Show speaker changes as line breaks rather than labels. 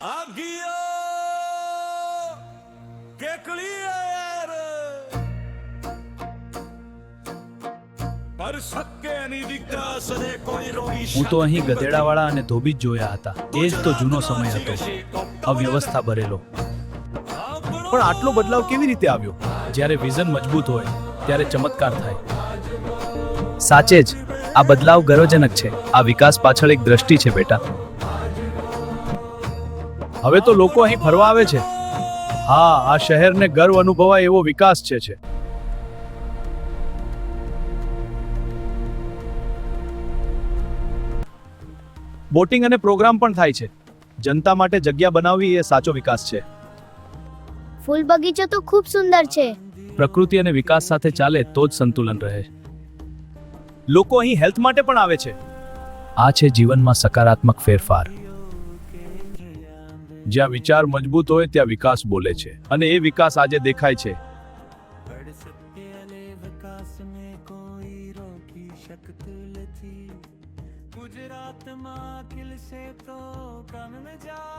આગિયો કેકલી યાર પર સકે ની વિકાસ ને કોઈ રોકી
હું તો અહીં ગધેડાવાળા અને ધોબી જ જોયા હતા. એ જ તો જૂનો સમય હતો, અવ્યવસ્થા ભરેલો. પણ આટલો બદલાવ કેવી રીતે આવ્યો? જ્યારે વિઝન મજબૂત હોય ત્યારે ચમત્કાર થાય. સાચે જ આ બદલાવ ગર્વજનક છે. આ વિકાસ પાછળ એક દ્રષ્ટિ છે બેટા. હવે તો લોકો અહીં ફરવા આવે છે. હા, આ શહેરને ગર્વ અનુભવાય એવો વિકાસ છે. બોટિંગ અને પ્રોગ્રામ પણ થાય છે. જનતા માટે જગ્યા બનાવવી એ સાચો વિકાસ છે.
ફૂલ બગીચો તો ખૂબ સુંદર છે.
પ્રકૃતિ અને વિકાસ સાથે ચાલે તો જ સંતુલન રહે. લોકો અહીં હેલ્થ માટે પણ આવે છે. આ છે જીવનમાં સકારાત્મક ફેરફાર. જ્યાં વિચાર મજબૂત હોય ત્યાં વિકાસ બોલે છે, અને એ વિકાસ આજે દેખાય છે.
ગુજરાતમાં ખિલશે તો કામ ન જા